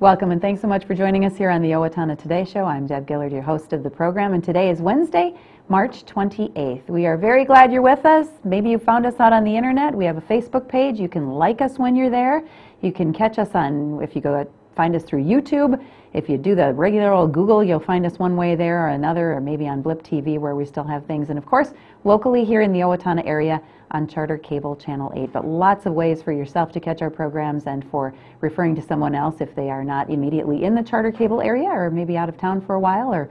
Welcome and thanks so much for joining us here on the Owatonna Today Show. I'm Deb Gillard, your host of the program, and today is Wednesday, March 28th. We are very glad you're with us. Maybe you found us out on the internet. We have a Facebook page. You can like us when you're there. You can catch us on, if you go find us through YouTube. If you do the regular old Google, you'll find us one way there or another, or maybe on Blip TV where we still have things. And of course, locally here in the Owatonna area on Charter Cable Channel 8. But lots of ways for yourself to catch our programs and for referring to someone else if they are not immediately in the Charter Cable area or maybe out of town for a while or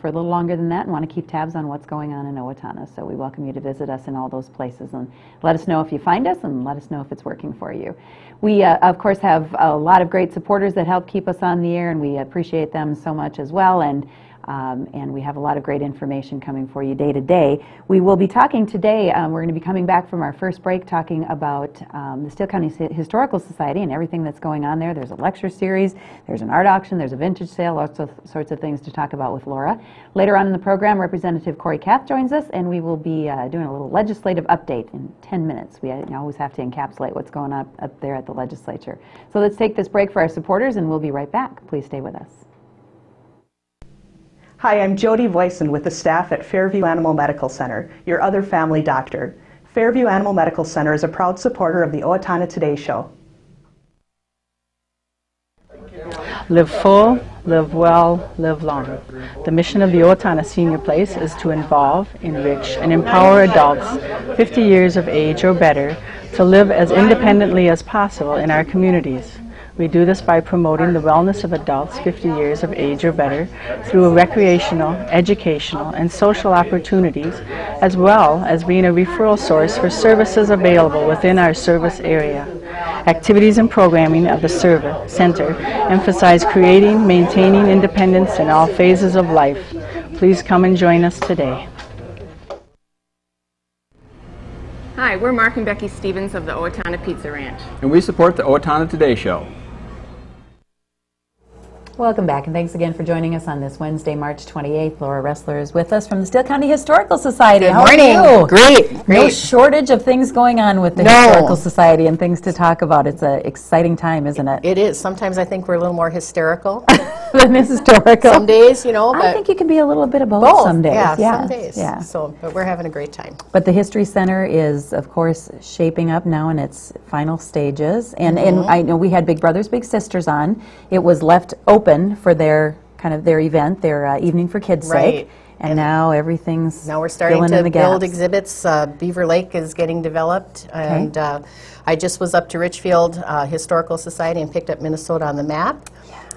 for a little longer than that and want to keep tabs on what's going on in Owatonna. So we welcome you to visit us in all those places and let us know if you find us and let us know if it's working for you. We, of course, have a lot of great supporters that help keep us on the air, and we appreciate them so much as well. And we have a lot of great information coming for you day to day. We will be talking today, we're going to be coming back from our first break talking about the Steele County Historical Society and everything that's going on there. There's a lecture series, there's an art auction, there's a vintage sale, lots of sorts of things to talk about with Laura. Later on in the program, Representative Kory Kath joins us, and we will be doing a little legislative update in 10 minutes. We always have to encapsulate what's going on up there at the legislature. So let's take this break for our supporters, and we'll be right back. Please stay with us. Hi, I'm Jody Voisin with the staff at Fairview Animal Medical Center, your other family doctor. Fairview Animal Medical Center is a proud supporter of the Owatonna Today Show. Live full, live well, live long. The mission of the Owatonna Senior Place is to involve, enrich, and empower adults 50 years of age or better to live as independently as possible in our communities. We do this by promoting the wellness of adults 50 years of age or better through recreational, educational, and social opportunities, as well as being a referral source for services available within our service area. Activities and programming of the center emphasize creating, maintaining independence in all phases of life. Please come and join us today. Hi, we're Mark and Becky Stevens of the Owatonna Pizza Ranch. And we support the Owatonna Today Show. Welcome back, and thanks again for joining us on this Wednesday, March 28th. Laura Resler is with us from the Steele County Historical Society. Good How morning. are you? Great. No shortage of things going on with the Historical Society and things to talk about. It's an exciting time, isn't it? It is. Sometimes I think we're a little more hysterical than historical. Some days, you know. I think you can be a little bit of both some days. Yeah, some days. Yeah. So, but we're having a great time. But the History Center is, of course, shaping up now in its final stages. And I know we had Big Brothers Big Sisters on. It was left open for their event, their Evening for Kids' sake. And now everything's Now we're starting filling in to the build gaps. exhibits. Beaver Lake is getting developed. And I just was up to Richfield Historical Society and picked up Minnesota on the map.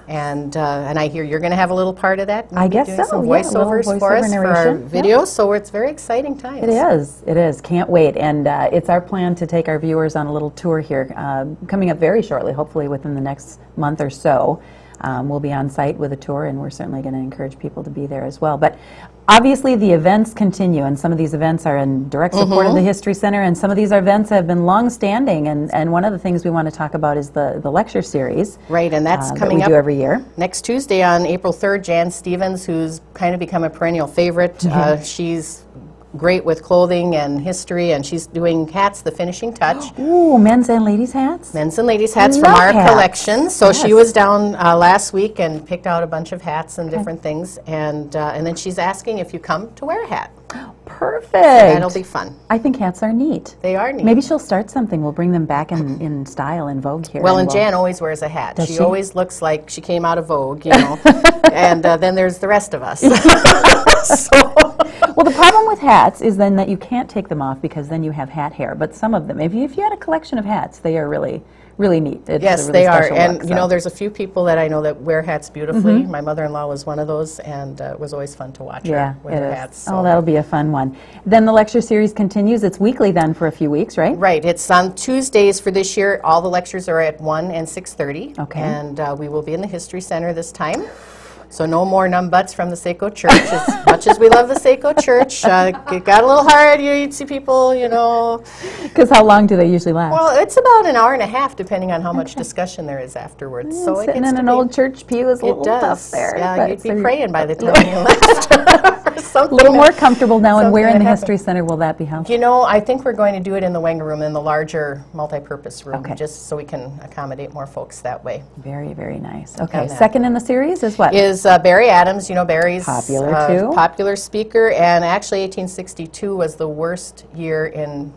And I hear you're going to have a little part of that. I guess doing so, some yeah, voiceovers voiceover for us for our narration. videos. So it's very exciting times. It is. Can't wait. And it's our plan to take our viewers on a little tour here coming up very shortly, hopefully within the next month or so. We'll be on site with a tour, and we're certainly going to encourage people to be there as well. But obviously the events continue, and some of these events are in direct support of the History Center, and some of these events have been long-standing, and one of the things we want to talk about is the lecture series. Right, and that's coming that we do every year. Next Tuesday on April 3rd, Jan Stevens, who's kind of become a perennial favorite. She's great with clothing and history, and she's doing hats, the finishing touch. Ooh, men's and ladies' hats? Men's and ladies' hats from our collection. So she was down last week and picked out a bunch of hats and different things, and then she's asking if you come to wear a hat. Perfect. So that'll be fun. I think hats are neat. They are neat. Maybe she'll start something. We'll bring them back in style in Vogue here. Well, and Jan always wears a hat. Does she? Always looks like she came out of Vogue, you know. And then there's the rest of us. Well, the problem with hats is then that you can't take them off because then you have hat hair. But some of them, if you had a collection of hats, they are really neat. It's yes, a really they are. special And, look, you know, there's a few people that I know that wear hats beautifully. My mother-in-law was one of those, and it was always fun to watch her with her hats. So. Oh, that'll be a fun one. Then the lecture series continues. It's weekly then for a few weeks, right? Right. It's on Tuesdays for this year. All the lectures are at 1 and 6:30. Okay. And we will be in the History Center this time. So no more numb-butts from the Seco Church. As much as we love the Seco Church, it got a little hard. You'd see people, you know. Because how long do they usually last? Well, it's about an hour and a half, depending on how much discussion there is afterwards. So it sitting gets in to an be, old church pew is a little tough there. Yeah, but you'd be so praying by the time you left. a little more comfortable now. And where in the something History Center will that be housed? You know, I think we're going to do it in the Wenger room, in the larger multi-purpose room, Okay. just so we can accommodate more folks that way. Very, very nice. Okay, And that. second in the series is what? Is Barry Adams. You know, Barry's Popular, too. popular speaker, and actually 1862 was the worst year in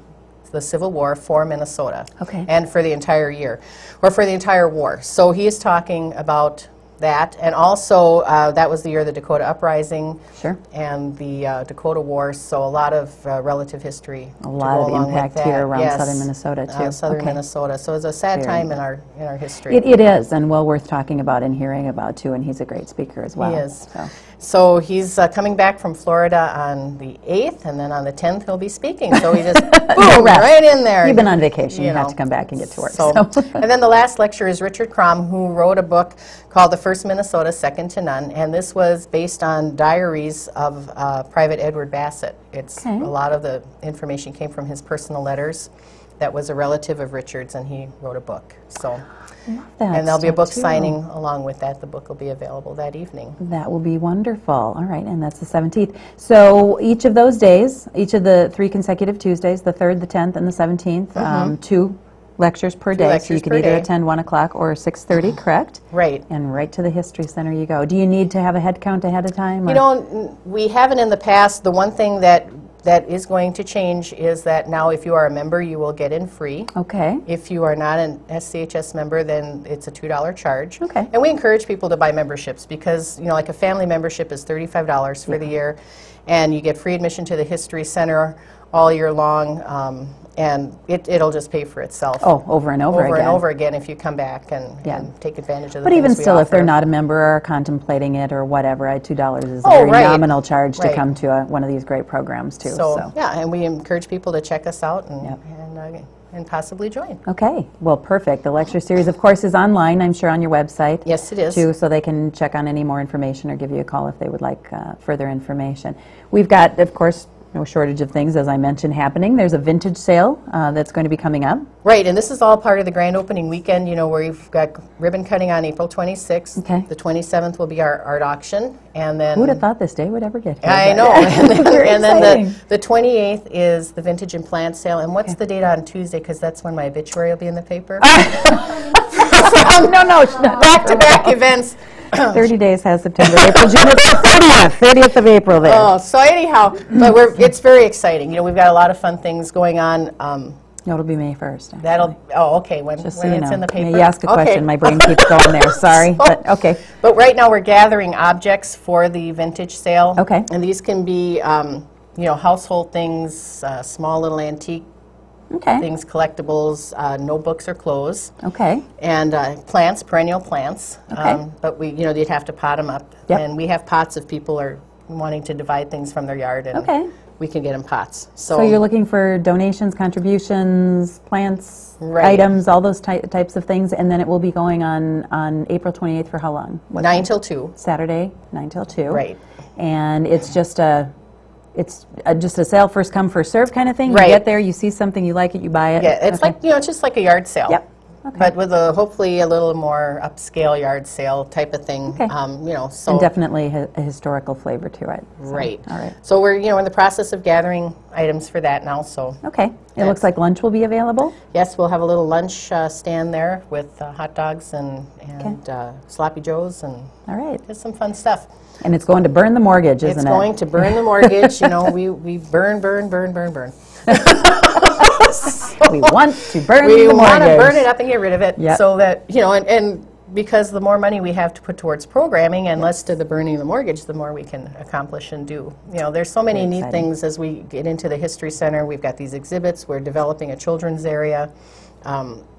the Civil War for Minnesota. Okay. And for the entire year, or for the entire war. So he is talking about that, and also that was the year of the Dakota Uprising. Sure. And the Dakota War, so a lot of relative history. A lot of impact here around southern Minnesota, too. Southern Okay. Minnesota. So it's a sad Very time good. in our history. It is, and well worth talking about and hearing about, too, and he's a great speaker as well. He is. So. So he's coming back from Florida on the 8th, and then on the 10th he'll be speaking. So he just, boom, rest. right in there. You've been on vacation. You You have know. to come back and get to work. So, and then the last lecture is Richard Crom, who wrote a book called The First Minnesota, Second to None, and this was based on diaries of Private Edward Bassett. It's Okay. a lot of the information came from his personal letters. That was a relative of Richard's, and he wrote a book. So, That and there'll be a stuff, book too. signing along with that. The book will be available that evening. That will be wonderful. All right, and that's the 17th. So each of those days, each of the 3 consecutive Tuesdays, the 3rd, the 10th, and the 17th, 2 lectures per day. So you lectures could per either day. attend 1 o'clock or 6:30, correct? Right. And right to the History Center you go. Do you need to have a head count ahead of time? You or- know, we haven't in the past. The one thing that is going to change is that now if you are a member, you will get in free. Okay. If you are not an SCHS member, then it's a $2 charge. Okay. And we encourage people to buy memberships because, you know, like a family membership is $35 for the year, and you get free admission to the History Center all year long, and it'll just pay for itself. Oh, over and over again. and over again if you come back and take advantage of the But even things we still, if they're offer. not a member or contemplating it or whatever, $2 is a Oh, very right. nominal charge to Right. come to one of these great programs, too. So, yeah, and we encourage people to check us out and, Yep. and possibly join. Okay, well, perfect. The lecture series, of course, is online, I'm sure, on your website. Yes, it is. Too, so they can check on any more information or give you a call if they would like further information. We've got, of course, no shortage of things, as I mentioned, happening. There's a vintage sale that's going to be coming up. Right, and this is all part of the grand opening weekend, you know, where we've got ribbon cutting on April 26th. Okay. The 27th will be our art auction, and then... Who would have thought this day would ever get here? I but- know. Very And then exciting. the 28th is the vintage and plant sale. And what's the date on Tuesday? Because that's when my obituary will be in the paper. No, Back-to-back events. 30 days has September, April, June. It's the 30th of April there. Oh, so anyhow, but it's very exciting. You know, we've got a lot of fun things going on. No, it'll be May 1st. Okay, when Just so when you it's know. in the paper. You ask a Okay. question, my brain keeps going there. Sorry, but okay. But right now we're gathering objects for the vintage sale. Okay. And these can be, you know, household things, small little antique Okay. things, collectibles, notebooks or clothes, Okay. and plants, perennial plants. Okay. But we, you know, you'd have to pot them up. Yep. And we have pots if people are wanting to divide things from their yard, and Okay. we can get them pots. So you're looking for donations, contributions, plants, Right. items, all those types of things, and then it will be going on April 28th for how long? What 9 time? till 2. Saturday, 9 till 2. Right. And it's just a sale, first come, first serve kind of thing? Right. You get there, you see something, you like it, you buy it? Yeah, it's Okay. like, you know, it's just like a yard sale. Yep. Okay. But with hopefully a little more upscale yard sale type of thing. Okay. You know, so And definitely a historical flavor to it. So, right. All right. So we're, you know, in the process of gathering items for that now. So Okay. It looks like lunch will be available? yes, we'll have a little lunch stand there with hot dogs and sloppy joes, and All right. just some fun stuff. And it's going to burn the mortgage, isn't It's it? going to burn the mortgage. You know, we burn. We want to burn We the want to mortgage. burn it up and get rid of it, Yep. so that, you know, and because the more money we have to put towards programming and less to the burning of the mortgage, the more we can accomplish and do. You know, there's so many Very neat exciting. things as we get into the History Center. We've got these exhibits. We're developing a children's area.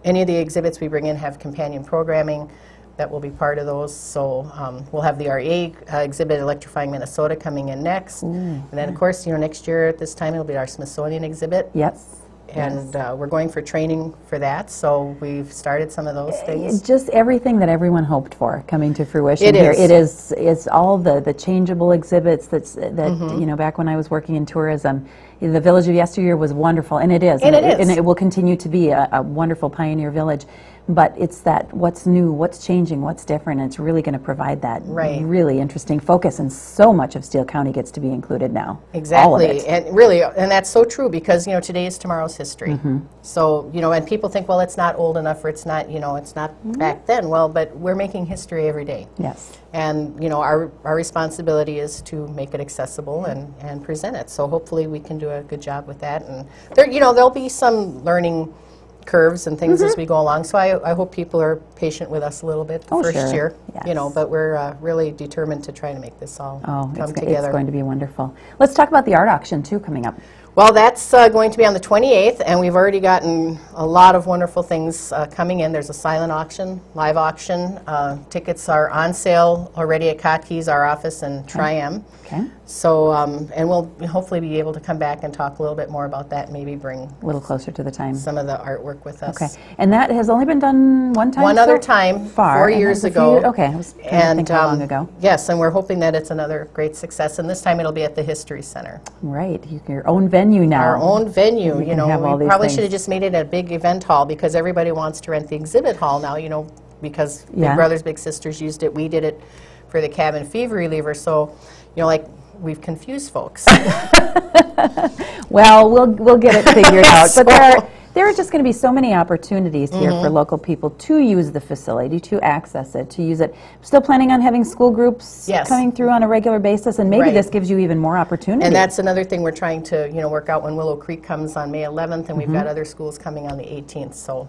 Any of the exhibits we bring in have companion programming that will be part of those. So we'll have the REA exhibit, Electrifying Minnesota, coming in next. And then, of course, you know, next year at this time, it'll be our Smithsonian exhibit. Yep. and we're going for training for that, so we've started some of those things. Just everything that everyone hoped for coming to fruition It here. is. It's all the changeable exhibits that you know, back when I was working in tourism, the Village of Yesteryear was wonderful, and it is. And it is. And it will continue to be a wonderful pioneer village. But it's that what's new, what's changing, what's different, and it's really going to provide that really interesting focus, and so much of Steele County gets to be included now. Exactly, All of it. and really, and that's so true, because, you know, today is tomorrow's history. So, you know, and people think, well, it's not old enough, or it's not, you know, it's not back then. Well, but we're making history every day. Yes. And, you know, our responsibility is to make it accessible and present it. So hopefully we can do a good job with that. And there, you know, there'll be some learning curves and things as we go along. So I hope people are patient with us a little bit the first year. Yes. You know, but we're really determined to try to make this all come together. It's going to be wonderful. Let's talk about the art auction too coming up. Well, that's going to be on the 28th, and we've already gotten a lot of wonderful things coming in. There's a silent auction, live auction. Tickets are on sale already at Kotke's, our office, and Tri-M. Okay. So, and we'll hopefully be able to come back and talk a little bit more about that, maybe bring A little closer to the time. some of the artwork with us. Okay. And that has only been done one time? One other time, far, 4 and years that's a ago. few- okay, I was trying to think how long ago. Yes, and we're hoping that it's another great success, and this time it'll be at the History Center. Right. Your own venue now. Our own venue, you can have all know, we these probably things. should have just made it a big event hall, because everybody wants to rent the exhibit hall now, you know, because Yeah. Big Brothers Big Sisters used it, we did it for the cabin fever reliever, so, you know, like, we've confused folks. Well, we'll get it figured out. But there are just going to be so many opportunities here for local people to use the facility, to access it, to use it. Still planning on having school groups Yes. coming through on a regular basis, and maybe Right. this gives you even more opportunity. And that's another thing we're trying to, you know, work out when Willow Creek comes on May 11th, and we've got other schools coming on the 18th, so.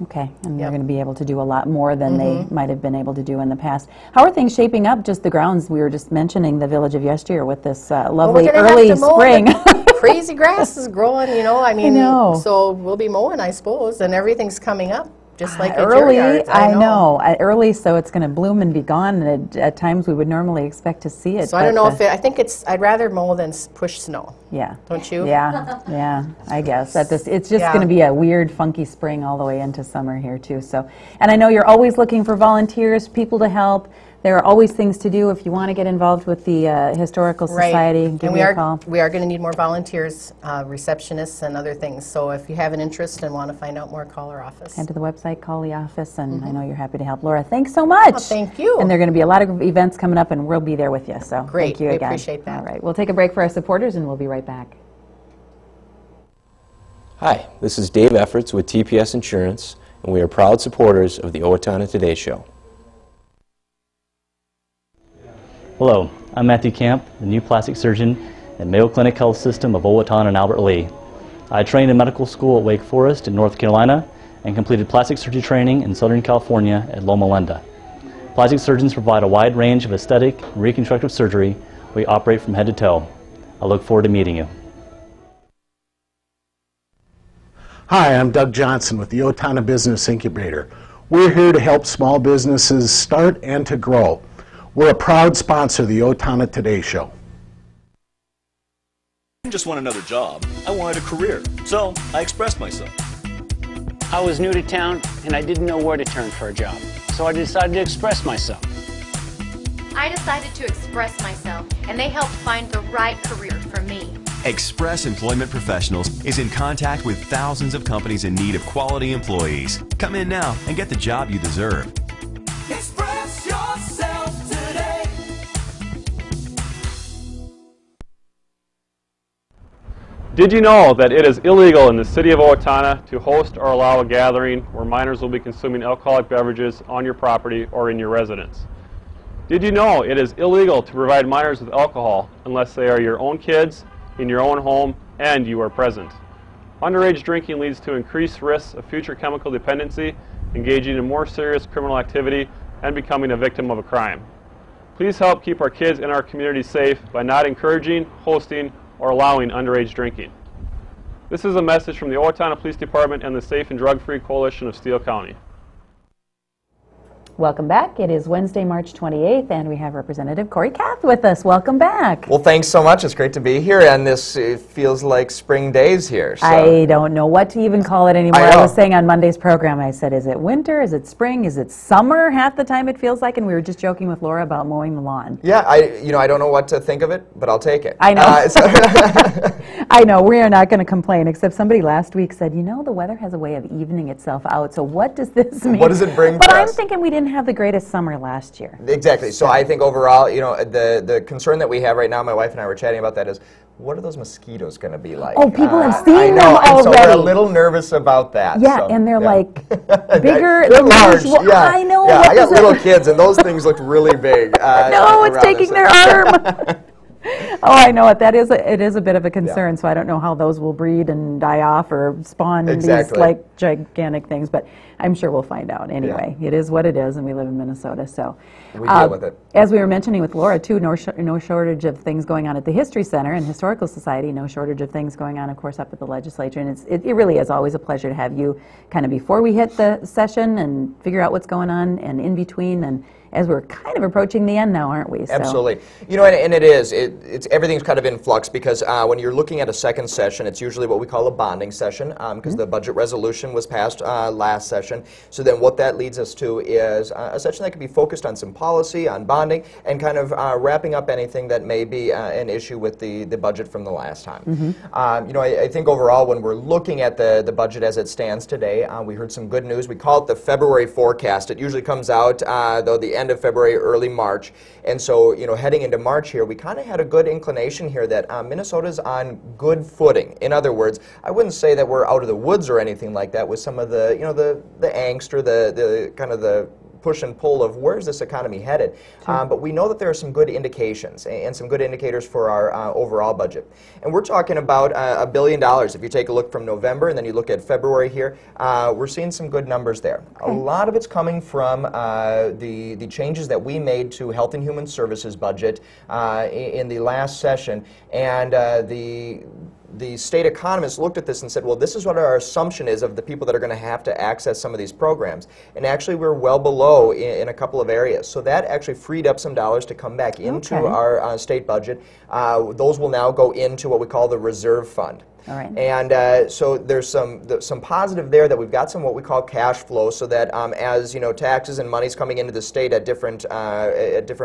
Okay, and Yep. they're going to be able to do a lot more than they might have been able to do in the past. How are things shaping up, just the grounds? We were just mentioning the Village of Yesteryear with this lovely Well, we're gonna early have to mow spring. the crazy grass is growing, you know, I mean, know. so we'll be mowing, I suppose, and everything's coming up, just like at your Early, yards. I know. Early, so it's going to bloom and be gone, and at times we would normally expect to see it. So I don't but, know if I think I'd rather mow than push snow. Yeah. Don't you? Yeah, I guess. It's just Yeah. going to be a weird, funky spring all the way into summer here, too. So, and I know you're always looking for volunteers, people to help. There are always things to do if you want to get involved with the Historical Society. Give and me a call. we are going to need more volunteers, receptionists and other things. So if you have an interest and want to find out more, call our office. Head to the website, call the office, and I know you're happy to help. Laura, thanks so much. Oh, thank you. And there are going to be a lot of events coming up, and we'll be there with you. So Great. thank you We again. appreciate that. All right, we'll take a break for our supporters, and we'll be right back. Hi, this is Dave Efforts with TPS Insurance, and we are proud supporters of the Owatonna Today Show. Hello, I'm Matthew Camp, the new plastic surgeon at Mayo Clinic Health System of Owatonna and Albert Lea. I trained in medical school at Wake Forest in North Carolina and completed plastic surgery training in Southern California at Loma Linda. Plastic surgeons provide a wide range of aesthetic and reconstructive surgery. We operate from head to toe. I look forward to meeting you. Hi, I'm Doug Johnson with the Owatonna Business Incubator. We're here to help small businesses start and to grow. We're a proud sponsor of the Owatonna Today Show. I didn't just want another job, I wanted a career, so I expressed myself. I was new to town and I didn't know where to turn for a job, so I decided to express myself. I decided to express myself, and they helped find the right career for me. Express Employment Professionals is in contact with thousands of companies in need of quality employees. Come in now and get the job you deserve. Express yourself today. Did you know that it is illegal in the city of Owatonna to host or allow a gathering where minors will be consuming alcoholic beverages on your property or in your residence? Did you know it is illegal to provide minors with alcohol unless they are your own kids, in your own home, and you are present? Underage drinking leads to increased risks of future chemical dependency, engaging in more serious criminal activity, and becoming a victim of a crime. Please help keep our kids in our community safe by not encouraging, hosting, or allowing underage drinking. This is a message from the Owatonna Police Department and the Safe and Drug-Free Coalition of Steele County. Welcome back. It is Wednesday, March 28th, and we have Representative Kory Kath with us. Welcome back. Well, thanks so much. It's great to be here, and it feels like spring days here. So. I don't know what to even call it anymore. I was saying on Monday's program, I said, is it winter? Is it spring? Is it summer? Half the time it feels like, and we were just joking with Laura about mowing the lawn. Yeah, I don't know what to think of it, but I'll take it. I know. I know. We are not going to complain, except somebody last week said, you know, the weather has a way of evening itself out, so what does this mean? What does it bring But for I'm us? thinking we didn't have the greatest summer last year. Exactly. So I think overall, you know, the concern that we have right now, my wife and I were chatting about that, is what are those mosquitoes going to be like? Oh, people have seen I know, them already. and so we're a little nervous about that. Yeah, so, and they're yeah. like bigger they're than large. usual. Yeah. I know. Yeah, what I got does that- little kids, and those things look really big. No, it's around taking us. their arm. Oh, I know it. It is a bit of a concern, so I don't know how those will breed and die off or spawn these like gigantic things, but I'm sure we'll find out anyway. It is what it is, and we live in Minnesota, so. We deal with it. As we were mentioning with Laura, too, no shortage of things going on at the History Center and Historical Society, no shortage of things going on, of course, up at the legislature, and it really is always a pleasure to have you kind of before we hit the session and figure out what's going on, and in between, and as we're kind of approaching the end now, aren't we? So. Absolutely. You know, and it is. It's everything's kind of in flux because when you're looking at a second session, it's usually what we call a bonding session because the budget resolution was passed last session. So then what that leads us to is a session that can be focused on some policy, on bonding, and kind of wrapping up anything that may be an issue with the budget from the last time. You know, I think overall when we're looking at the budget as it stands today, we heard some good news. We call it the February forecast. It usually comes out, though, the end of February, early March. And so, you know, heading into March here, we kind of had a good inclination here that Minnesota's on good footing. In other words, I wouldn't say that we're out of the woods or anything like that with some of the, you know, the angst or the kind of the push and pull of where's this economy headed. But we know that there are some good indications and some good indicators for our overall budget. And we're talking about $1 billion. If you take a look from November and then you look at February here, we're seeing some good numbers there. A lot of it's coming from the changes that we made to Health and Human Services budget in the last session. And the state economists looked at this and said, well, this is what our assumption is of the people that are going to have to access some of these programs. And actually, we're well below in a couple of areas. So that actually freed up some dollars to come back into our state budget. Those will now go into what we call the reserve fund. All right. And so there's some positive there that we've got some what we call cash flow, so that as you know, taxes and money's coming into the state at different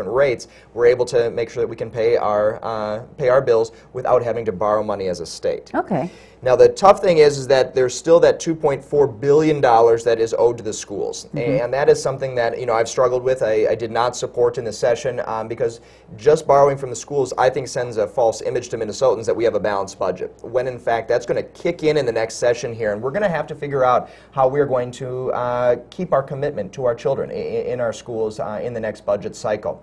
rates, we're able to make sure that we can pay our bills without having to borrow money as a state. Okay. Now the tough thing is that there's still that $2.4 billion that is owed to the schools, and that is something that I've struggled with. I did not support in the session because just borrowing from the schools I think sends a false image to Minnesotans that we have a balanced budget, when in fact that's going to kick in the next session here, and we're going to have to figure out how we're going to keep our commitment to our children in our schools in the next budget cycle.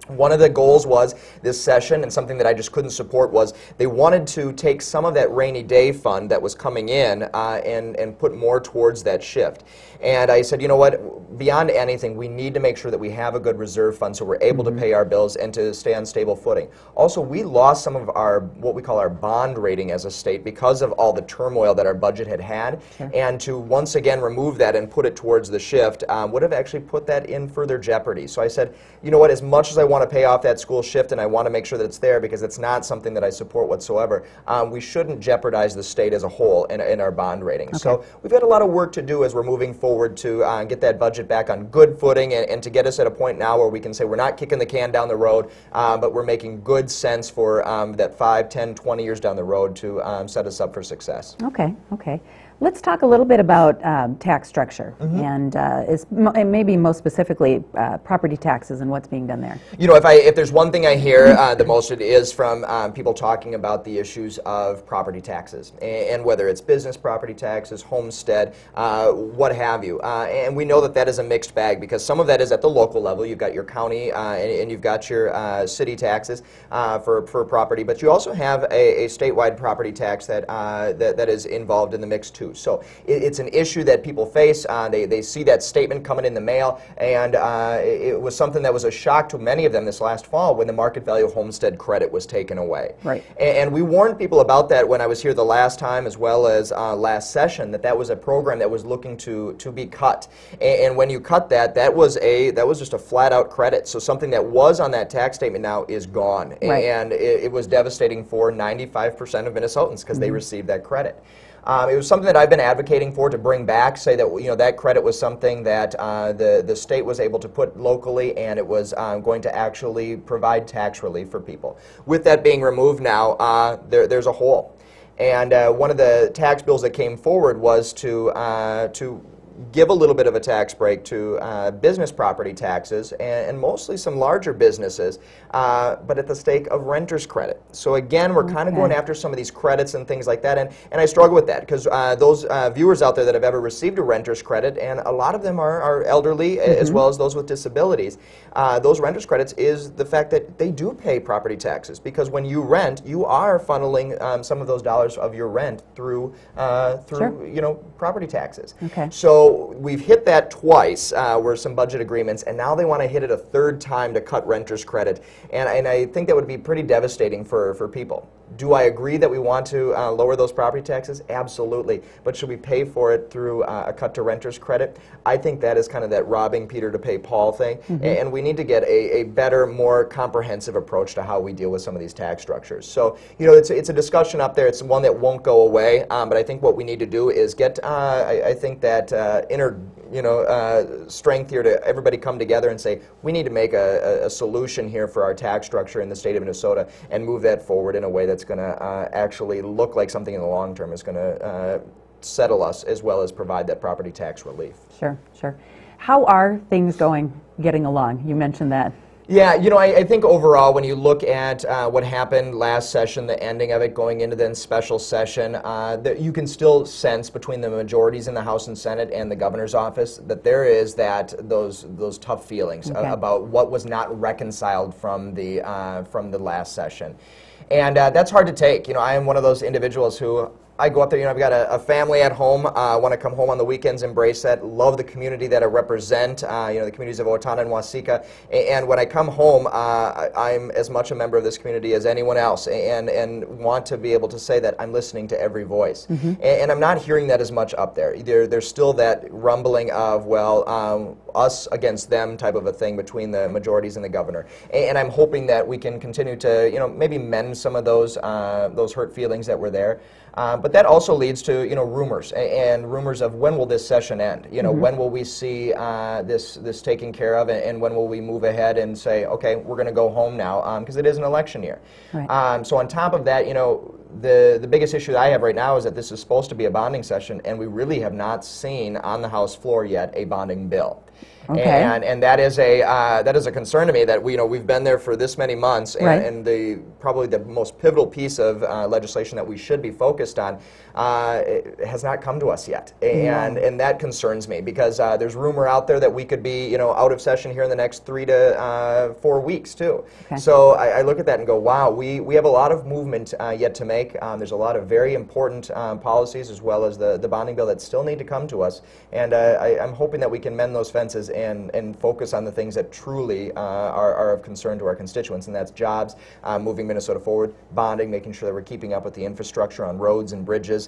One of the goals was this session, and something that I just couldn't support, was they wanted to take some of that rainy day fund that was coming in and put more towards that shift. And I said, you know what, beyond anything, we need to make sure that we have a good reserve fund so we're able to pay our bills and to stay on stable footing. Also, we lost some of our, what we call our bond rating as a state because of all the turmoil that our budget had had. And to once again remove that and put it towards the shift would have actually put that in further jeopardy. So I said, you know what, as much as I want to pay off that school shift and I want to make sure that it's there because it's not something that I support whatsoever, we shouldn't jeopardize the state as a whole in our bond rating. So we've got a lot of work to do as we're moving forward to get that budget back on good footing and to get us at a point now where we can say we're not kicking the can down the road, but we're making good sense for that 5, 10, 20 years down the road to set us up for success. Okay. Let's talk a little bit about tax structure and maybe most specifically property taxes and what's being done there. You know, if there's one thing I hear the most, it is from people talking about the issues of property taxes and whether it's business property taxes, homestead, what have you. And we know that that is a mixed bag because some of that is at the local level. You've got your county and you've got your city taxes for property, but you also have a statewide property tax that is involved in the mix too. too. So it's an issue that people face. They see that statement coming in the mail, and it was something that was a shock to many of them this last fall when the market value homestead credit was taken away. Right. And we warned people about that when I was here the last time, as well as last session, that was a program that was looking to be cut. And when you cut that, that was just a flat out credit. So something that was on that tax statement now is gone. Right. And it was devastating for 95% of Minnesotans because they received that credit. It was something that I've been advocating for to bring back, say that that credit was something that the state was able to put locally, and it was going to actually provide tax relief for people. With that being removed now, there's a hole. And one of the tax bills that came forward was to give a little bit of a tax break to business property taxes and mostly some larger businesses, but at the stake of renter's credit. So again, we're kind of going after some of these credits and things like that, and I struggle with that because those viewers out there that have ever received a renter's credit, and a lot of them are elderly as well as those with disabilities, those renter's credits is the fact that they do pay property taxes, because when you rent, you are funneling some of those dollars of your rent through property taxes. Okay. So we've hit that twice, were some budget agreements, and now they want to hit it a third time to cut renter's credit. And I think that would be pretty devastating for people. Do I agree that we want to lower those property taxes? Absolutely. But should we pay for it through a cut to renter's credit? I think that is kind of that robbing Peter to pay Paul thing. And we need to get a better, more comprehensive approach to how we deal with some of these tax structures. So, it's a discussion up there. It's one that won't go away. But I think what we need to do is get, I think that inner strength here to everybody come together and say, we need to make a solution here for our tax structure in the state of Minnesota and move that forward in a way that's going to actually look like something in the long term is going to settle us, as well as provide that property tax relief. Sure, sure. How are things getting along? You mentioned that. Yeah, I think overall, when you look at what happened last session, the ending of it going into the special session, that you can still sense between the majorities in the House and Senate and the governor's office that there is those tough feelings about what was not reconciled from the last session. And that's hard to take. I am one of those individuals who I go up there, I've got a family at home, want to come home on the weekends, embrace that, love the community that I represent, the communities of Owatonna and Waseca, and when I come home, I'm as much a member of this community as anyone else, and want to be able to say that I'm listening to every voice. And I'm not hearing that as much up there. There's still that rumbling of, us against them type of a thing between the majorities and the governor. And I'm hoping that we can continue to, maybe mend some of those hurt feelings that were there. But that also leads to rumors and rumors of when will this session end? When will we see this taken care of, and when will we move ahead and say, okay, we're going to go home now, because it is an election year. Right. So on top of that, the biggest issue that I have right now is that this is supposed to be a bonding session, and we really have not seen on the House floor yet a bonding bill. Okay. And that is a concern to me that we've been there for this many months, and probably the most pivotal piece of legislation that we should be focused on has not come to us yet, and that concerns me because there's rumor out there that we could be out of session here in the next 3 to 4 weeks too. Okay. So I look at that and go, wow, we have a lot of movement yet to make. There's a lot of very important policies, as well as the bonding bill, that still need to come to us, and I'm hoping that we can mend those fences and focus on the things that truly are of concern to our constituents, and that's jobs, moving Minnesota forward, bonding, making sure that we're keeping up with the infrastructure on roads and bridges.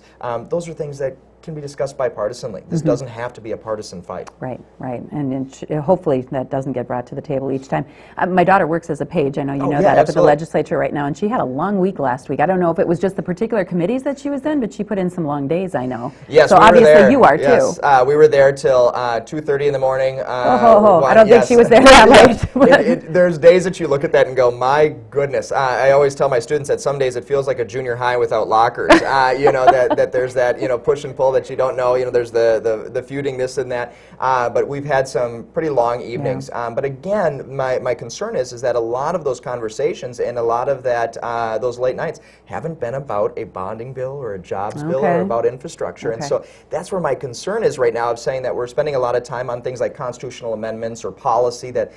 Those are things that can be discussed bipartisanly. This doesn't have to be a partisan fight. Right, right, and hopefully that doesn't get brought to the table each time. My daughter works as a page, I know you know that, up at the legislature right now, and she had a long week last week. I don't know if it was just the particular committees that she was in, but she put in some long days, I know. Yes, so we obviously were there. you are yes. too. We were there till 2:30 in the morning. I don't think she was there that late. There's days that you look at that and go, my goodness. I always tell my students that some days it feels like a junior high without lockers. That there's that push and pull that you don't know. There's the feuding, this and that. But we've had some pretty long evenings. Yeah. But again, my concern is that a lot of those conversations and a lot of that those late nights haven't been about a bonding bill or a jobs bill or about infrastructure. And so that's where my concern is right now, of saying that we're spending a lot of time on things like constitutional amendments or policy that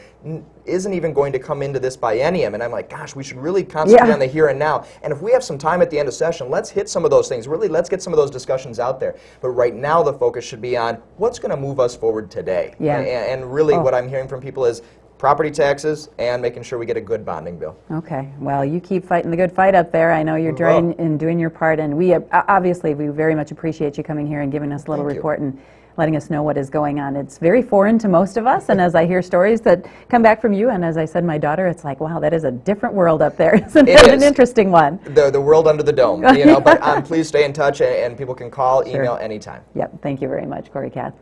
isn't even going to come into this biennium. And I'm like, gosh, we should really concentrate on the here and now. And if we have some time at the end of session, let's hit some of those things. Really, let's get some of those discussions out there. But right now the focus should be on what's going to move us forward today. Yeah. And really what I'm hearing from people is property taxes and making sure we get a good bonding bill. Okay. Well, you keep fighting the good fight up there. I know you're trying and doing your part, and we obviously we very much appreciate you coming here and giving us a little report and letting us know what is going on. It's very foreign to most of us, and as I hear stories that come back from you, and as I said, my daughter, it's like, wow, that is a different world up there. Isn't it? An interesting one. The world under the dome, you know, but please stay in touch, and people can call, email anytime. Yep. Thank you very much, Kory Kath.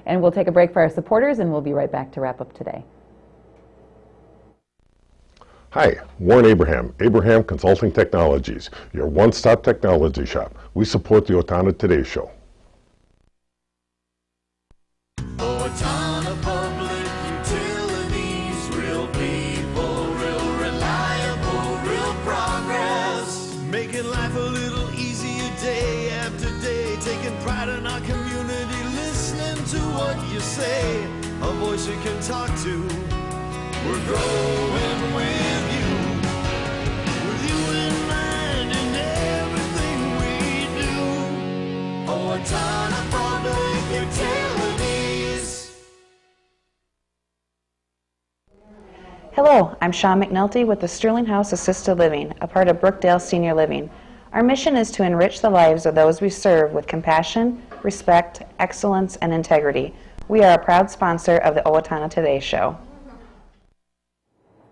And we'll take a break for our supporters, and we'll be right back to wrap up today. Hi, Warren Abraham, Abraham Consulting Technologies, your one-stop technology shop. We support the Owatonna Today Show. Owatonna Public Utilities, real people, real reliable, real progress. Making life a little easier day after day, taking pride in our community, listening to what you say, a voice you can talk to. We're growing with you in mind in everything we do. Owatonna Public Utilities. Hello, I'm Sean McNulty with the Sterling House Assisted Living, a part of Brookdale Senior Living. Our mission is to enrich the lives of those we serve with compassion, respect, excellence, and integrity. We are a proud sponsor of the Owatonna Today Show.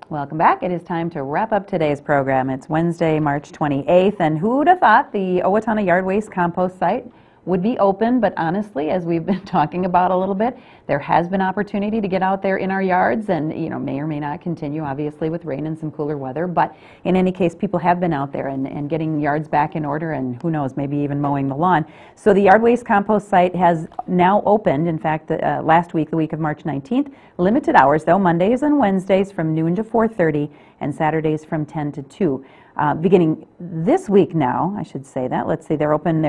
Welcome back. It is time to wrap up today's program. It's Wednesday, March 28th, and who would have thought the Owatonna Yard Waste Compost site would be open, but honestly, as we've been talking about a little bit, there has been opportunity to get out there in our yards, and may or may not continue, obviously, with rain and some cooler weather, but in any case, people have been out there and getting yards back in order, and who knows, maybe even mowing the lawn. So the Yard Waste Compost site has now opened, in fact, last week, the week of March 19th, limited hours though, Mondays and Wednesdays from noon to 4:30, and Saturdays from 10 to 2. Beginning this week now, I should say that, let's see, they're open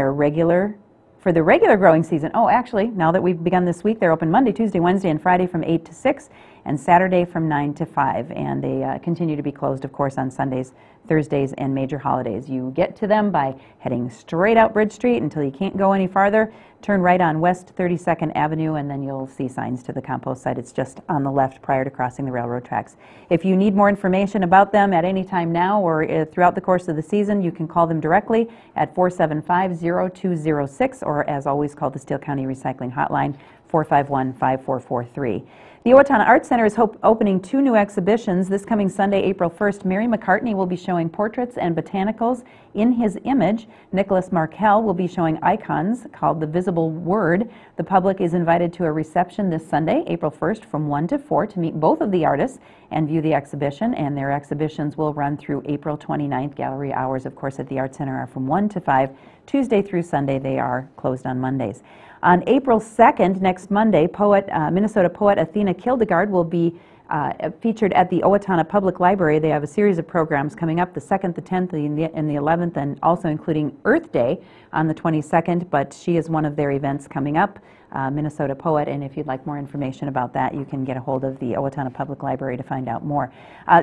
for the regular growing season. Oh, actually, now that we've begun this week, they're open Monday, Tuesday, Wednesday, and Friday from 8 to 6, and Saturday from 9 to 5. And they continue to be closed, of course, on Sundays, Thursdays, and major holidays. You get to them by heading straight out Bridge Street until you can't go any farther. Turn right on West 32nd Avenue, and then you'll see signs to the compost site. It's just on the left prior to crossing the railroad tracks. If you need more information about them at any time now or throughout the course of the season, you can call them directly at 475-0206, or as always, call the Steele County Recycling Hotline, 451-5443. The Owatonna Art Center is opening 2 new exhibitions. This coming Sunday, April 1st, Mary McCartney will be showing portraits and botanicals in his image. Nicholas Markel will be showing icons called The Visible Word. The public is invited to a reception this Sunday, April 1st, from 1 to 4 to meet both of the artists and view the exhibition, and their exhibitions will run through April 29th. Gallery hours, of course, at the Art Center are from 1 to 5, Tuesday through Sunday. They are closed on Mondays. On April 2nd, next Monday, Minnesota poet Athena Kildegard will be featured at the Owatonna Public Library. They have a series of programs coming up, the 2nd, the 10th, and the 11th, and also including Earth Day on the 22nd, but she is one of their events coming up, Minnesota poet, and if you'd like more information about that, you can get a hold of the Owatonna Public Library to find out more.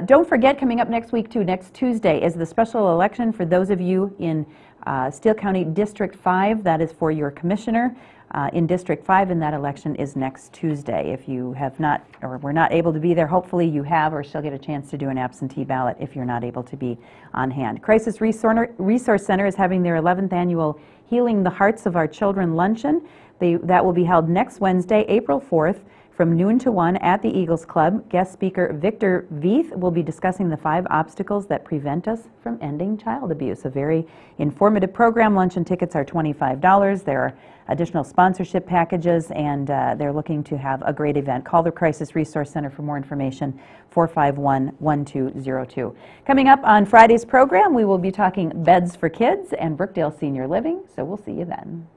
Don't forget, coming up next week, too, next Tuesday, is the special election for those of you in Steele County District 5. That is for your commissioner in District 5, and that election is next Tuesday. If you have not, or were not able to be there, hopefully you have, or shall get a chance to do an absentee ballot if you're not able to be on hand. Crisis Resource Center is having their 11th annual Healing the Hearts of Our Children luncheon. That will be held next Wednesday, April 4th, from noon to 1 at the Eagles Club. Guest speaker Victor Veith will be discussing the 5 obstacles that prevent us from ending child abuse. A very informative program. Luncheon tickets are $25. There are additional sponsorship packages, and they're looking to have a great event. Call the Crisis Resource Center for more information, 451-1202. Coming up on Friday's program, we will be talking beds for kids and Brookdale Senior Living, so we'll see you then.